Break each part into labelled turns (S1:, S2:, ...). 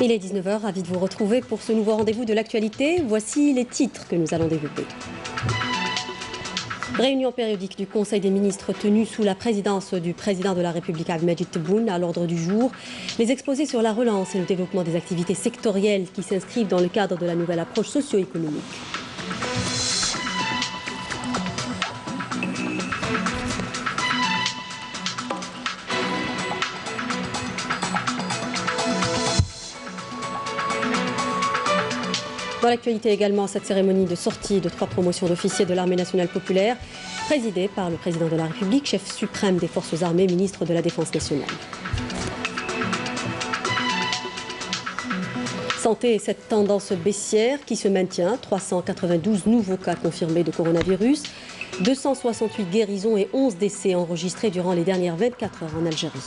S1: Il est 19 h, ravi de vous retrouver pour ce nouveau rendez-vous de l'actualité. Voici les titres que nous allons développer. Réunion périodique du Conseil des ministres tenue sous la présidence du président de la République Abdelmadjid Tebboune. À l'ordre du jour, les exposés sur la relance et le développement des activités sectorielles qui s'inscrivent dans le cadre de la nouvelle approche socio-économique. Dans l'actualité également, cette cérémonie de sortie de 3 promotions d'officiers de l'armée nationale populaire, présidée par le président de la République, chef suprême des forces armées, ministre de la Défense nationale. Santé et cette tendance baissière qui se maintient, 392 nouveaux cas confirmés de coronavirus, 268 guérisons et 11 décès enregistrés durant les dernières 24 heures en Algérie.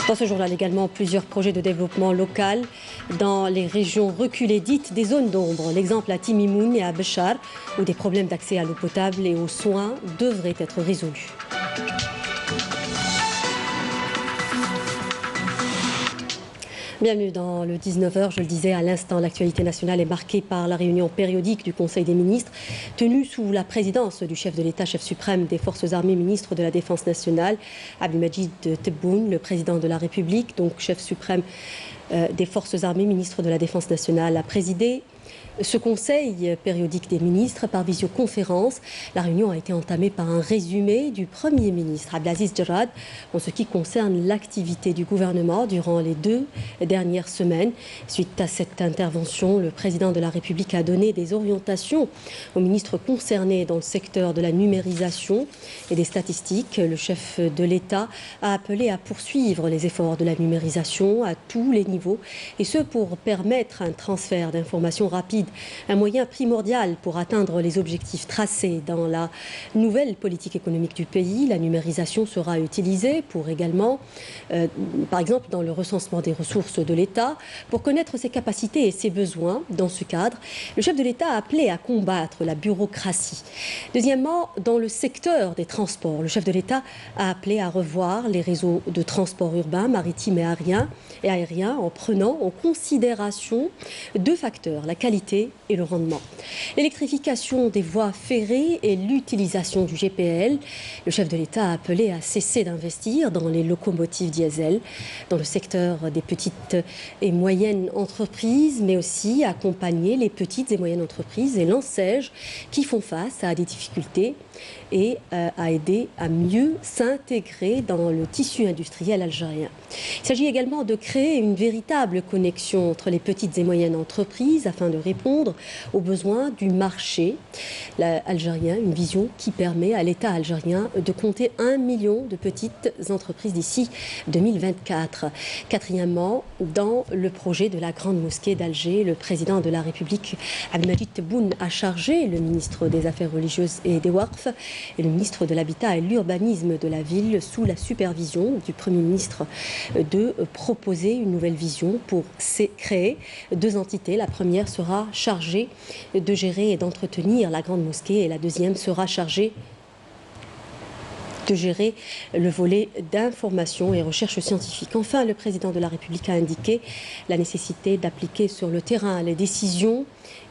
S1: Dans ce journal également, plusieurs projets de développement local dans les régions reculées dites des zones d'ombre. L'exemple à Timimoun et à Béchar, où des problèmes d'accès à l'eau potable et aux soins devraient être résolus. Bienvenue dans le 19 h. Je le disais à l'instant, l'actualité nationale est marquée par la réunion périodique du Conseil des ministres, tenue sous la présidence du chef de l'État, chef suprême des forces armées, ministre de la Défense nationale, Abdelmadjid Tebboune, le président de la République, donc chef suprême des forces armées, ministre de la Défense nationale, a présidé ce conseil périodique des ministres par visioconférence. La réunion a été entamée par un résumé du Premier ministre Abdelaziz Jarrad en ce qui concerne l'activité du gouvernement durant les 2 dernières semaines. Suite à cette intervention, le président de la République a donné des orientations aux ministres concernés dans le secteur de la numérisation et des statistiques. Le chef de l'État a appelé à poursuivre les efforts de la numérisation à tous les niveaux, et ce pour permettre un transfert d'informations rapide, un moyen primordial pour atteindre les objectifs tracés dans la nouvelle politique économique du pays. La numérisation sera utilisée pour également, par exemple, dans le recensement des ressources de l'État, pour connaître ses capacités et ses besoins. Dans ce cadre, le chef de l'État a appelé à combattre la bureaucratie. Deuxièmement, dans le secteur des transports, le chef de l'État a appelé à revoir les réseaux de transport urbain, maritime et aérien en prenant en considération 2 facteurs, la qualité et le rendement. L'électrification des voies ferrées et l'utilisation du GPL. Le chef de l'État a appelé à cesser d'investir dans les locomotives diesel, dans le secteur des petites et moyennes entreprises, mais aussi accompagner les petites et moyennes entreprises et l'enseigne qui font face à des difficultés et à aider à mieux s'intégrer dans le tissu industriel algérien. Il s'agit également de créer une véritable connexion entre les petites et moyennes entreprises afin de répondre aux besoins du marché algérien, une vision qui permet à l'État algérien de compter 1 million de petites entreprises d'ici 2024. Quatrièmement, dans le projet de la Grande Mosquée d'Alger, le président de la République, Abdelmadjid Tebboune, a chargé le ministre des Affaires religieuses et des Waqf et le ministre de l'Habitat et l'Urbanisme de la ville, sous la supervision du Premier ministre, de proposer une nouvelle vision pour créer 2 entités. La première sera chargée de gérer et d'entretenir la Grande Mosquée et la deuxième sera chargée de gérer le volet d'information et recherche scientifique. Enfin, le président de la République a indiqué la nécessité d'appliquer sur le terrain les décisions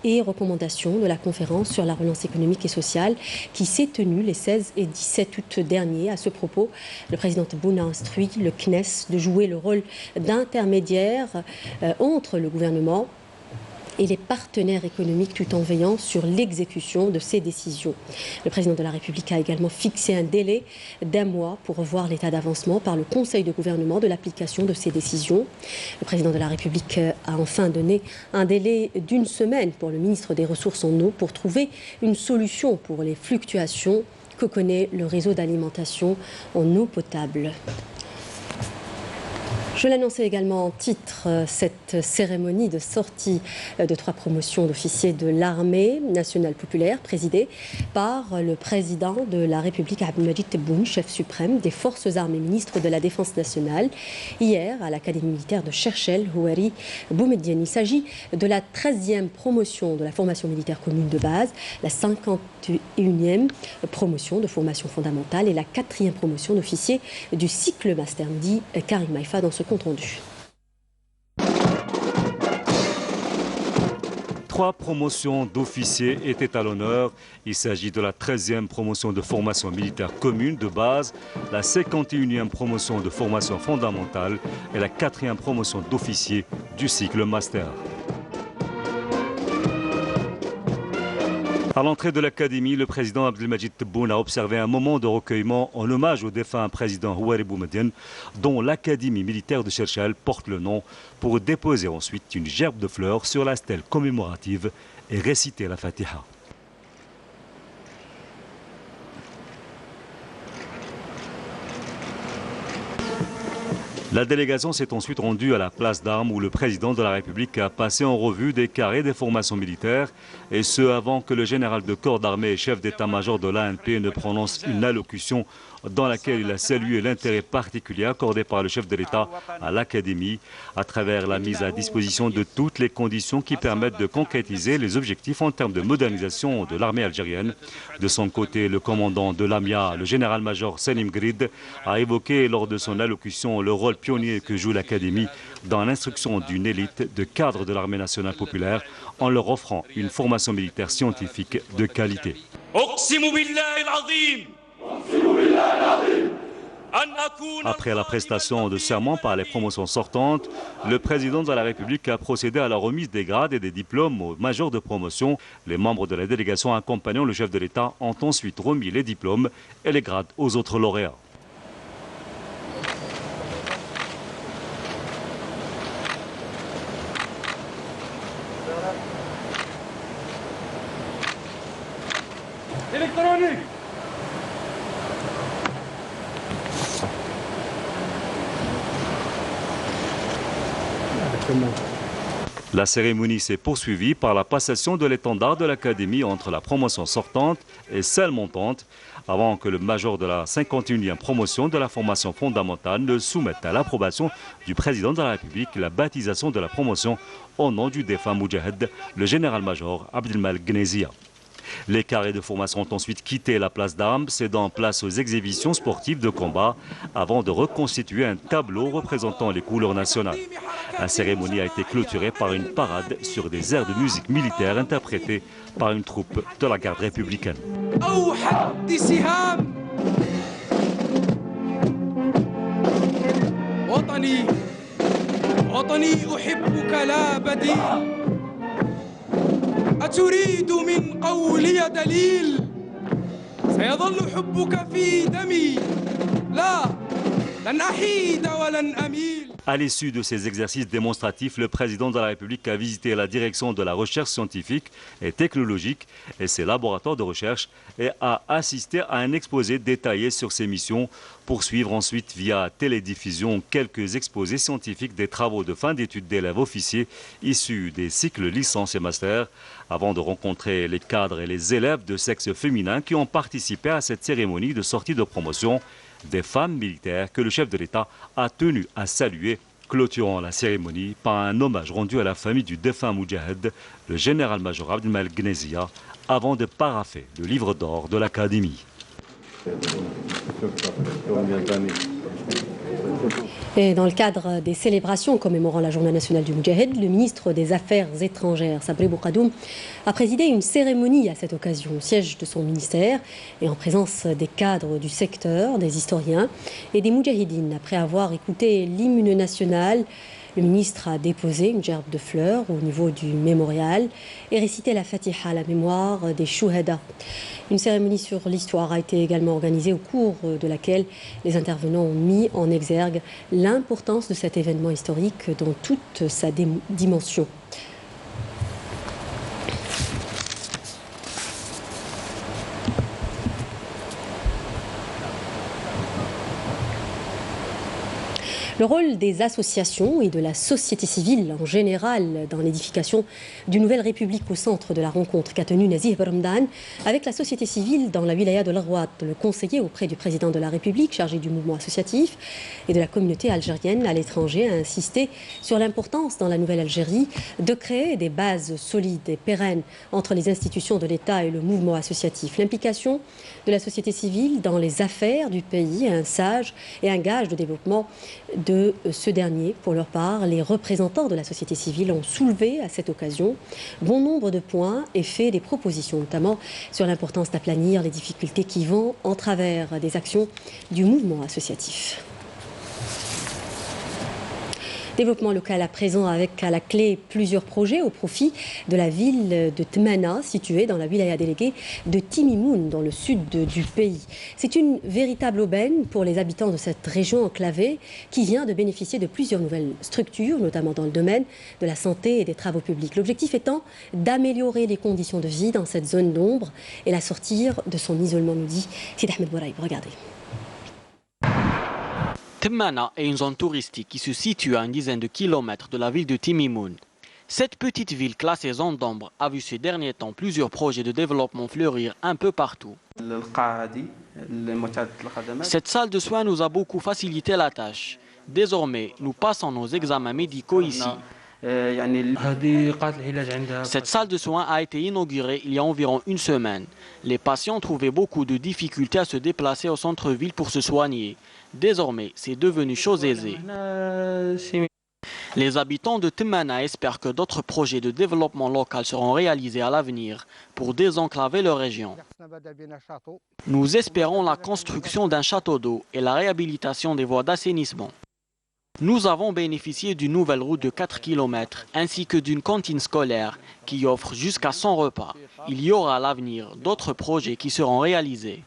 S1: et recommandations de la conférence sur la relance économique et sociale qui s'est tenue les 16 et 17 août dernier. À ce propos, le président Tebboune a instruit le CNES de jouer le rôle d'intermédiaire entre le gouvernement et les partenaires économiques tout en veillant sur l'exécution de ces décisions. Le président de la République a également fixé un délai d'1 mois pour revoir l'état d'avancement par le Conseil de gouvernement de l'application de ces décisions. Le président de la République a enfin donné un délai d'1 semaine pour le ministre des Ressources en eau pour trouver une solution pour les fluctuations que connaît le réseau d'alimentation en eau potable. Je l'annonçais également en titre, cette cérémonie de sortie de 3 promotions d'officiers de l'armée nationale populaire, présidée par le président de la République, Abdelmajid Tebboune, chef suprême des forces armées, ministre de la Défense nationale, hier à l'Académie militaire de Cherchel, Houari Boumediene. Il s'agit de la 13e promotion de la formation militaire commune de base, la 51e promotion de formation fondamentale et la 4e promotion d'officiers du cycle master, dit Karim Maïfa dans ce compte rendu.
S2: 3 promotions d'officiers étaient à l'honneur. Il s'agit de la 13e promotion de formation militaire commune de base, la 51e promotion de formation fondamentale et la 4e promotion d'officiers du cycle master. À l'entrée de l'académie, le président Abdelmajid Tebboune a observé un moment de recueillement en hommage au défunt président Houari Boumediene, dont l'académie militaire de Cherchel porte le nom, pour déposer ensuite une gerbe de fleurs sur la stèle commémorative et réciter la Fatiha. La délégation s'est ensuite rendue à la place d'Armes où le président de la République a passé en revue des carrés des formations militaires, et ce avant que le général de corps d'armée et chef d'état-major de l'ANP ne prononce une allocution dans laquelle il a salué l'intérêt particulier accordé par le chef de l'État à l'Académie à travers la mise à disposition de toutes les conditions qui permettent de concrétiser les objectifs en termes de modernisation de l'armée algérienne. De son côté, le commandant de l'AMIA, le général-major Selim Grid, a évoqué lors de son allocution le rôle pionnier que joue l'Académie dans l'instruction d'une élite de cadres de l'armée nationale populaire en leur offrant une formation militaire scientifique de qualité. Après la prestation de serment par les promotions sortantes, le président de la République a procédé à la remise des grades et des diplômes aux majors de promotion. Les membres de la délégation accompagnant le chef de l'État ont ensuite remis les diplômes et les grades aux autres lauréats.
S3: électronique.
S2: La cérémonie s'est poursuivie par la passation de l'étendard de l'Académie entre la promotion sortante et celle montante, avant que le major de la 51e promotion de la formation fondamentale ne soumette à l'approbation du président de la République la baptisation de la promotion au nom du défunt Moudjahed, le général-major Abdelmal Gnezia. Les carrés de formation ont ensuite quitté la place d'Armes, cédant place aux exhibitions sportives de combat avant de reconstituer un tableau représentant les couleurs nationales. La cérémonie a été clôturée par une parade sur des airs de musique militaire interprétés par une troupe de la garde républicaine.
S3: أتريد من قولي دليل سيظل حبك في دمي لا لن أحيد ولن أميل.
S2: À l'issue de ces exercices démonstratifs, le président de la République a visité la direction de la recherche scientifique et technologique et ses laboratoires de recherche et a assisté à un exposé détaillé sur ses missions, pour suivre ensuite via télédiffusion quelques exposés scientifiques des travaux de fin d'études d'élèves officiers issus des cycles licence et master, avant de rencontrer les cadres et les élèves de sexe féminin qui ont participé à cette cérémonie de sortie de promotion, des femmes militaires que le chef de l'État a tenu à saluer, clôturant la cérémonie par un hommage rendu à la famille du défunt Moudjahed, le général-major Abdelmal Gnezia, avant de parapher le livre d'or de l'Académie.
S1: Et dans le cadre des célébrations commémorant la Journée nationale du Moudjahed, le ministre des Affaires étrangères, Sabri Bourkadoum, a présidé une cérémonie à cette occasion au siège de son ministère et en présence des cadres du secteur, des historiens et des Moudjahidines. Après avoir écouté l'hymne national, le ministre a déposé une gerbe de fleurs au niveau du mémorial et récité la Fatiha à la mémoire des Chouhada. Une cérémonie sur l'histoire a été également organisée, au cours de laquelle les intervenants ont mis en exergue l'importance de cet événement historique dans toute sa dimension. Le rôle des associations et de la société civile en général dans l'édification d'une nouvelle république au centre de la rencontre qu'a tenue Nazih Bermdan avec la société civile dans la wilaya de l'Arwat. Le conseiller auprès du président de la République chargé du mouvement associatif et de la communauté algérienne à l'étranger a insisté sur l'importance dans la nouvelle Algérie de créer des bases solides et pérennes entre les institutions de l'État et le mouvement associatif. L'implication de la société civile dans les affaires du pays est un sage et un gage de développement de ce dernier. Pour leur part, les représentants de la société civile ont soulevé à cette occasion bon nombre de points et fait des propositions, notamment sur l'importance d'aplanir les difficultés qui vont en travers des actions du mouvement associatif. Développement local à présent avec à la clé plusieurs projets au profit de la ville de Tmana, située dans la wilaya déléguée de Timimoun, dans le sud du pays. C'est une véritable aubaine pour les habitants de cette région enclavée qui vient de bénéficier de plusieurs nouvelles structures, notamment dans le domaine de la santé et des travaux publics. L'objectif étant d'améliorer les conditions de vie dans cette zone d'ombre et la sortir de son isolement, nous dit Sid Ahmed Bouraïb. Regardez.
S4: Tmana est une zone touristique qui se situe à une dizaine de kilomètres de la ville de Timimoun. Cette petite ville classée zone d'ombre a vu ces derniers temps plusieurs projets de développement fleurir un peu partout. Cette salle de soins nous a beaucoup facilité la tâche. Désormais, nous passons nos examens médicaux ici. Cette salle de soins a été inaugurée il y a environ une semaine. Les patients trouvaient beaucoup de difficultés à se déplacer au centre-ville pour se soigner. Désormais, c'est devenu chose aisée. Les habitants de Tmana espèrent que d'autres projets de développement local seront réalisés à l'avenir pour désenclaver leur région. Nous espérons la construction d'un château d'eau et la réhabilitation des voies d'assainissement. Nous avons bénéficié d'une nouvelle route de 4 km ainsi que d'une cantine scolaire qui offre jusqu'à 100 repas. Il y aura à l'avenir d'autres projets qui seront réalisés.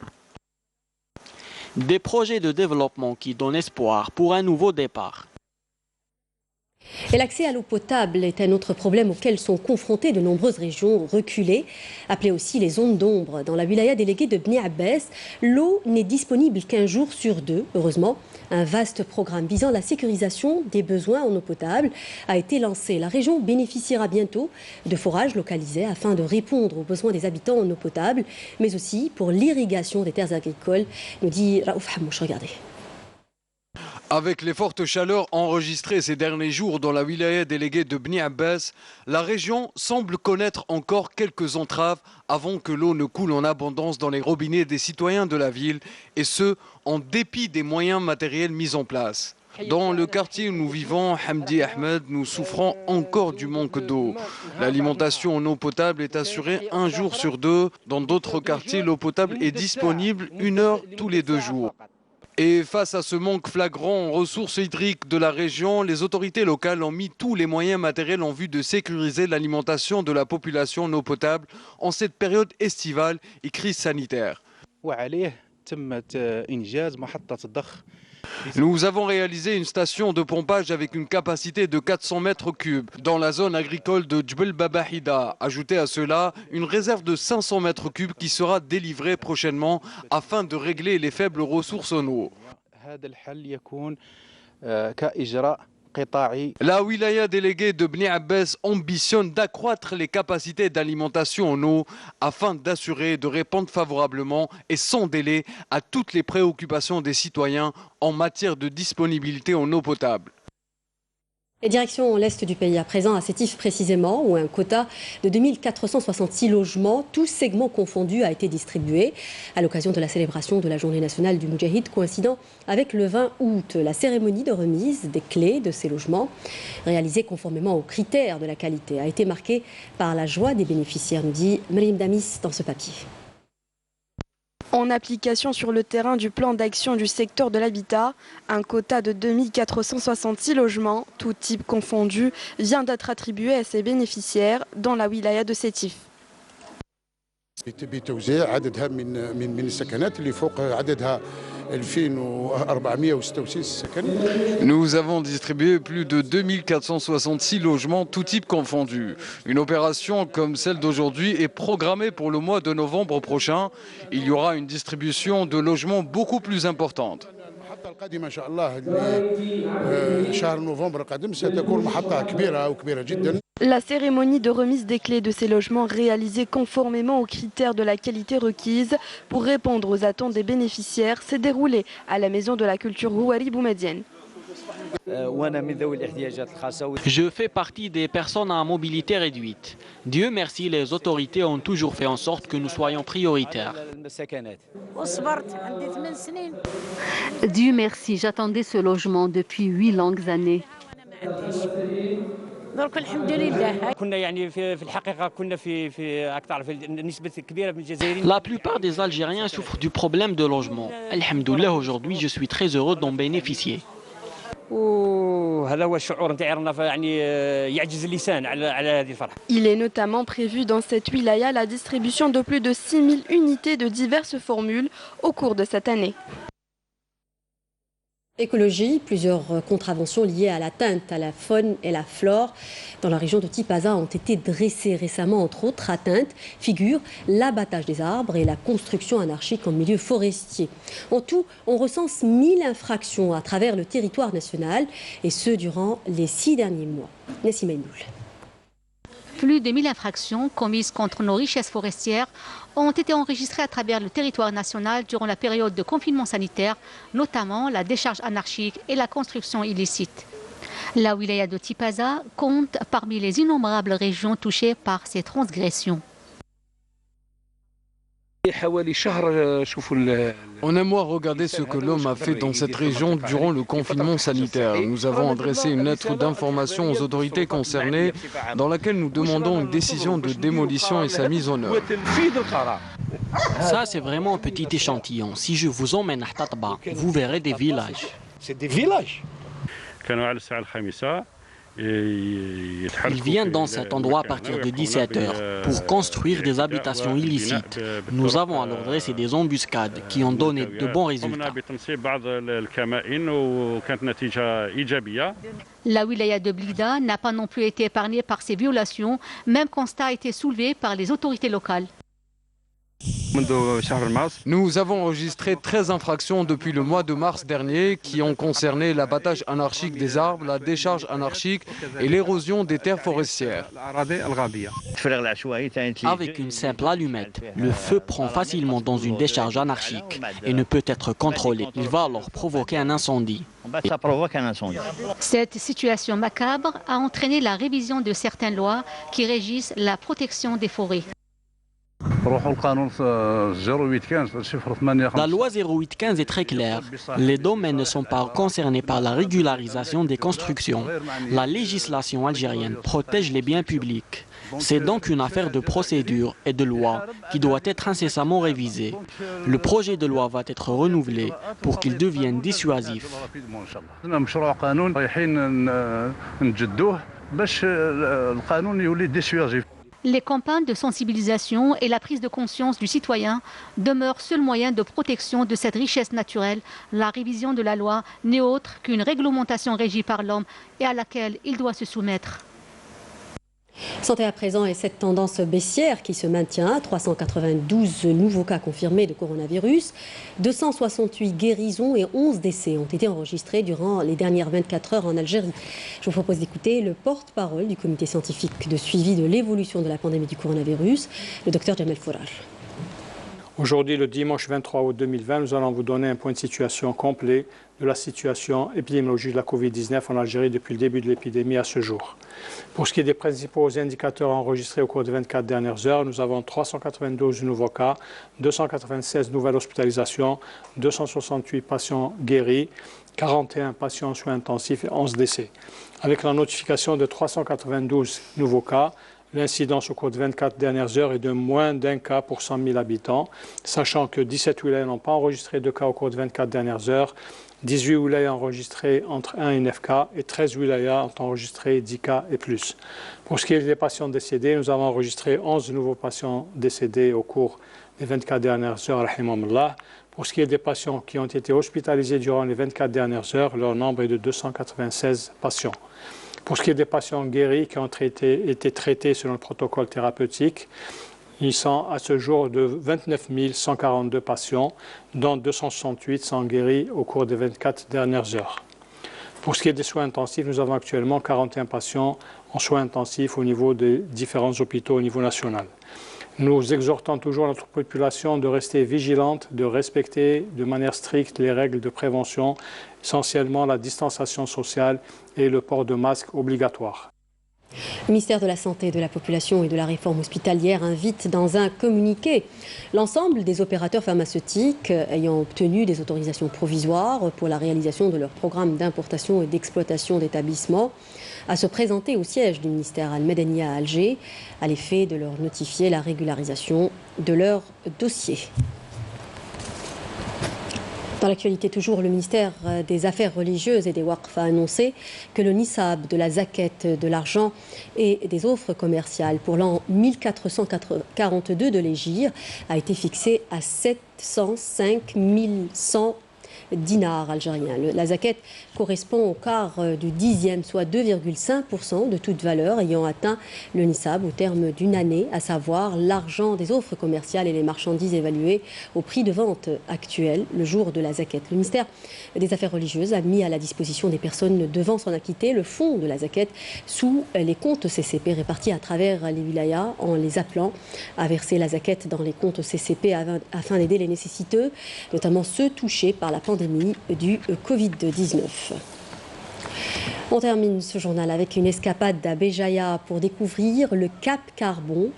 S4: Des projets de développement qui donnent espoir pour un nouveau départ.
S1: Et l'accès à l'eau potable est un autre problème auquel sont confrontées de nombreuses régions reculées, appelées aussi les zones d'ombre. Dans la wilaya déléguée de Bni Abbas, l'eau n'est disponible qu'un jour sur deux. Heureusement, un vaste programme visant la sécurisation des besoins en eau potable a été lancé. La région bénéficiera bientôt de forages localisés afin de répondre aux besoins des habitants en eau potable, mais aussi pour l'irrigation des terres agricoles, nous dit Raouf Hamouch. Regardez.
S5: Avec les fortes chaleurs enregistrées ces derniers jours dans la wilaya déléguée de Bni Abbas, la région semble connaître encore quelques entraves avant que l'eau ne coule en abondance dans les robinets des citoyens de la ville, et ce, en dépit des moyens matériels mis en place. Dans le quartier où nous vivons, Hamdi Ahmed, nous souffrons encore du manque d'eau. L'alimentation en eau potable est assurée un jour sur deux. Dans d'autres quartiers, l'eau potable est disponible 1 heure tous les 2 jours. Et face à ce manque flagrant en ressources hydriques de la région, les autorités locales ont mis tous les moyens matériels en vue de sécuriser l'alimentation de la population en eau potable en cette période estivale et crise sanitaire. Nous avons réalisé une station de pompage avec une capacité de 400 mètres cubes dans la zone agricole de Djbel Babahida. Ajoutez à cela une réserve de 500 mètres cubes qui sera délivrée prochainement afin de régler les faibles ressources en eau. La wilaya déléguée de Bni Abbas ambitionne d'accroître les capacités d'alimentation en eau afin d'assurer de répondre favorablement et sans délai à toutes les préoccupations des citoyens en matière de disponibilité en eau potable.
S1: Et direction l'est du pays, à présent à Sétif précisément, où un quota de 2466 logements, tous segments confondus, a été distribué à l'occasion de la célébration de la Journée nationale du Moudjahid, coïncidant avec le 20 août. La cérémonie de remise des clés de ces logements, réalisée conformément aux critères de la qualité, a été marquée par la joie des bénéficiaires, nous dit Mriem Damis dans ce papier.
S6: En application sur le terrain du plan d'action du secteur de l'habitat, un quota de 2466 logements, tout type confondu, vient d'être attribué à ses bénéficiaires dans la wilaya de Sétif.
S5: Nous avons distribué plus de 2466 logements, tout type confondus. Une opération comme celle d'aujourd'hui est programmée pour le mois de novembre prochain. Il y aura une distribution de logements beaucoup plus importante.
S6: La cérémonie de remise des clés de ces logements réalisée conformément aux critères de la qualité requise pour répondre aux attentes des bénéficiaires s'est déroulée à la Maison de la Culture Houari Boumedienne.
S4: Je fais partie des personnes à mobilité réduite. Dieu merci, les autorités ont toujours fait en sorte que nous soyons prioritaires.
S7: Dieu merci, j'attendais ce logement depuis 8 longues années.
S4: La plupart des Algériens souffrent du problème de logement. Alhamdoulilah, aujourd'hui, je suis très heureux d'en bénéficier.
S6: Il est notamment prévu dans cette wilaya la distribution de plus de 6000 unités de diverses formules au cours de cette année.
S1: Écologie, plusieurs contraventions liées à l'atteinte à la faune et la flore dans la région de Tipaza ont été dressées récemment. Entre autres atteintes figurent l'abattage des arbres et la construction anarchique en milieu forestier. En tout, on recense 1000 infractions à travers le territoire national et ce durant les 6 derniers mois. Nassima Indoul.
S7: Plus de 1000 infractions commises contre nos richesses forestières ont été enregistrées à travers le territoire national durant la période de confinement sanitaire, notamment la décharge anarchique et la construction illicite. La wilaya de Tipaza compte parmi les innombrables régions touchées par ces transgressions.
S5: En un mois, regardez ce que l'homme a fait dans cette région durant le confinement sanitaire. Nous avons adressé une lettre d'information aux autorités concernées dans laquelle nous demandons une décision de démolition et sa mise en œuvre.
S4: Ça, c'est vraiment un petit échantillon. Si je vous emmène à Tatba, vous verrez des villages.
S8: C'est des villages.
S4: Ils viennent dans cet endroit à partir de 17h pour construire des habitations illicites. Nous avons alors dressé des embuscades qui ont donné de bons résultats.
S7: La wilaya de Blida n'a pas non plus été épargnée par ces violations. Même constat a été soulevé par les autorités locales.
S5: Nous avons enregistré 13 infractions depuis le mois de mars dernier qui ont concerné l'abattage anarchique des arbres, la décharge anarchique et l'érosion des terres forestières.
S4: Avec une simple allumette, le feu prend facilement dans une décharge anarchique et ne peut être contrôlé. Il va alors provoquer un incendie.
S7: Cette situation macabre a entraîné la révision de certaines lois qui régissent la protection des forêts.
S4: La loi 0815 est très claire. Les domaines ne sont pas concernés par la régularisation des constructions. La législation algérienne protège les biens publics. C'est donc une affaire de procédure et de loi qui doit être incessamment révisée. Le projet de loi va être renouvelé pour qu'il devienne dissuasif.
S7: Les campagnes de sensibilisation et la prise de conscience du citoyen demeurent seul moyen de protection de cette richesse naturelle. La révision de la loi n'est autre qu'une réglementation régie par l'homme et à laquelle il doit se soumettre.
S1: Santé à présent et cette tendance baissière qui se maintient. 392 nouveaux cas confirmés de coronavirus, 268 guérisons et 11 décès ont été enregistrés durant les dernières 24 heures en Algérie. Je vous propose d'écouter le porte-parole du comité scientifique de suivi de l'évolution de la pandémie du coronavirus, le docteur Jamel Foural.
S9: Aujourd'hui, le dimanche 23 août 2020, nous allons vous donner un point de situation complet de la situation épidémiologique de la Covid-19 en Algérie depuis le début de l'épidémie à ce jour. Pour ce qui est des principaux indicateurs enregistrés au cours des 24 dernières heures, nous avons 392 nouveaux cas, 296 nouvelles hospitalisations, 268 patients guéris, 41 patients en soins intensifs et 11 décès. Avec la notification de 392 nouveaux cas, l'incidence au cours des 24 dernières heures est de moins d'1 cas pour 100 000 habitants, sachant que 17 wilayas n'ont pas enregistré de cas au cours des 24 dernières heures, 18 wilayas ont enregistré entre 1 et 9 cas et 13 wilayas ont enregistré 10 cas et plus. Pour ce qui est des patients décédés, nous avons enregistré 11 nouveaux patients décédés au cours des 24 dernières heures, rahimahumullah. Pour ce qui est des patients qui ont été hospitalisés durant les 24 dernières heures, leur nombre est de 296 patients. Pour ce qui est des patients guéris qui ont été traités selon le protocole thérapeutique, finissant à ce jour de 29 142 patients, dont 268 sont guéris au cours des 24 dernières heures. Pour ce qui est des soins intensifs, nous avons actuellement 41 patients en soins intensifs au niveau des différents hôpitaux au niveau national. Nous exhortons toujours notre population de rester vigilante, de respecter de manière stricte les règles de prévention, essentiellement la distanciation sociale et le port de masque obligatoire.
S1: Le ministère de la Santé, de la Population et de la Réforme hospitalière invite dans un communiqué l'ensemble des opérateurs pharmaceutiques ayant obtenu des autorisations provisoires pour la réalisation de leur programme d'importation et d'exploitation d'établissements à se présenter au siège du ministère Al-Medania à Alger à l'effet de leur notifier la régularisation de leur dossier. Dans l'actualité toujours, le ministère des Affaires religieuses et des Waqf a annoncé que le nisab de la zakat de l'argent et des offres commerciales pour l'an 1442 de l'Hégire a été fixé à 705 100 dinars algériens. La zakat correspond au quart du dixième, soit 2,5% de toute valeur ayant atteint le nisab au terme d'une année, à savoir l'argent des offres commerciales et les marchandises évaluées au prix de vente actuel le jour de la zakat. Le ministère des Affaires religieuses a mis à la disposition des personnes devant s'en acquitter le fonds de la zakat sous les comptes CCP répartis à travers les wilayas en les appelant à verser la zakat dans les comptes CCP afin d'aider les nécessiteux, notamment ceux touchés par la pandémie du Covid-19. On termine ce journal avec une escapade à Béjaïa pour découvrir le Cap Carbon,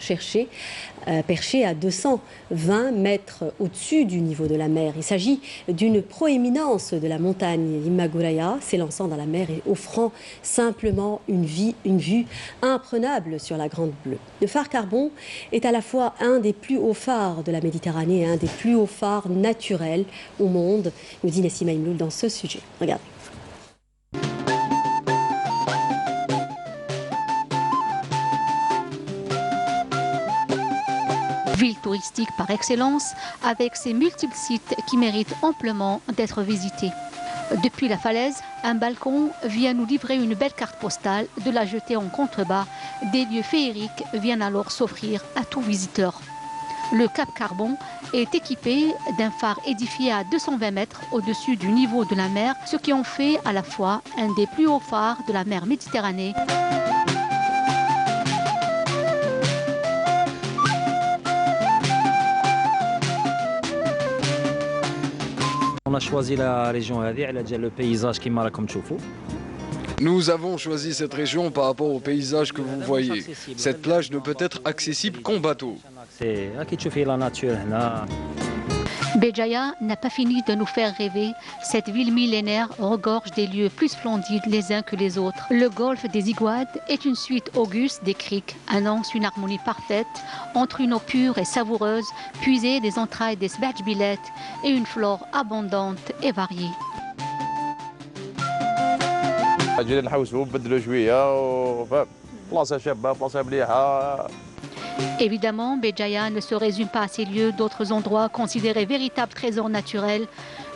S1: perché à 220 mètres au-dessus du niveau de la mer. Il s'agit d'une proéminence de la montagne Imaguraya, s'élançant dans la mer et offrant simplement une vue imprenable sur la Grande Bleue. Le phare Carbon est à la fois un des plus hauts phares de la Méditerranée et un des plus hauts phares naturels au monde, nous dit Nessim Aïmloul dans ce sujet. Regardez.
S7: Ville touristique par excellence, avec ses multiples sites qui méritent amplement d'être visités. Depuis la falaise, un balcon vient nous livrer une belle carte postale. De la jetée en contrebas, des lieux féeriques viennent alors s'offrir à tout visiteur. Le Cap Carbon est équipé d'un phare édifié à 220 mètres au-dessus du niveau de la mer, ce qui en fait à la fois un des plus hauts phares de la mer Méditerranée.
S8: On a choisi la région هذه على جال le paysage كما راكم تشوفوا.
S5: Nous avons choisi cette région par rapport au paysage que vous voyez. Cette plage ne peut être accessible qu'en bateau.
S8: كي تشوفي la nature هنا.
S7: Béjaïa n'a pas fini de nous faire rêver. Cette ville millénaire regorge des lieux plus splendides les uns que les autres. Le golfe des Iguades est une suite auguste des criques, annonce une harmonie parfaite entre une eau pure et savoureuse, puisée des entrailles des sbadjbilet et une flore abondante et variée. Évidemment, Béjaïa ne se résume pas à ces lieux. D'autres endroits considérés véritables trésors naturels,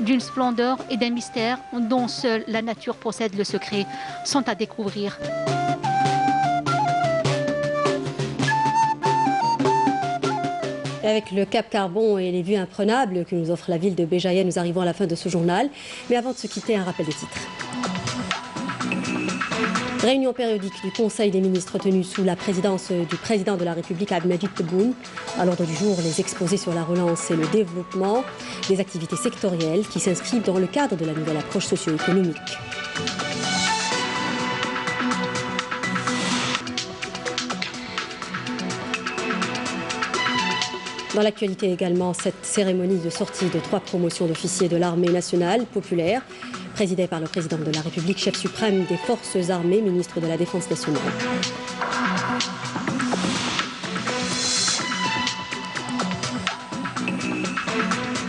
S7: d'une splendeur et d'un mystère dont seule la nature possède le secret, sont à découvrir.
S1: Avec le Cap Carbon et les vues imprenables que nous offre la ville de Béjaïa, nous arrivons à la fin de ce journal. Mais avant de se quitter, un rappel des titres. Réunion périodique du Conseil des ministres tenue sous la présidence du président de la République Abdelmadjid Tebboune. À l'ordre du jour, les exposés sur la relance et le développement des activités sectorielles qui s'inscrivent dans le cadre de la nouvelle approche socio-économique. Dans l'actualité également, cette cérémonie de sortie de 3 promotions d'officiers de l'armée nationale populaire, présidée par le président de la République, chef suprême des forces armées, ministre de la Défense nationale.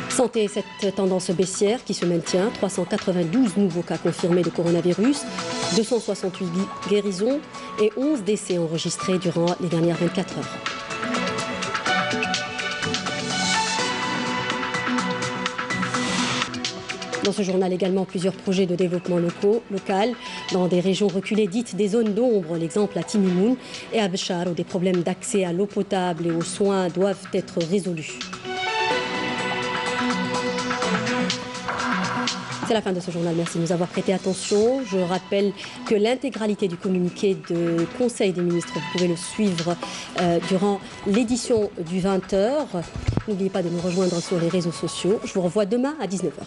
S1: Santé, cette tendance baissière qui se maintient, 392 nouveaux cas confirmés de coronavirus, 268 guérisons et 11 décès enregistrés durant les dernières 24 heures. Dans ce journal également, plusieurs projets de développement local Dans des régions reculées dites des zones d'ombre, l'exemple à Timimoun et à Béchar, où des problèmes d'accès à l'eau potable et aux soins doivent être résolus. C'est la fin de ce journal. Merci de nous avoir prêté attention. Je rappelle que l'intégralité du communiqué de Conseil des ministres, vous pouvez le suivre durant l'édition du 20h. N'oubliez pas de nous rejoindre sur les réseaux sociaux. Je vous revois demain à 19h.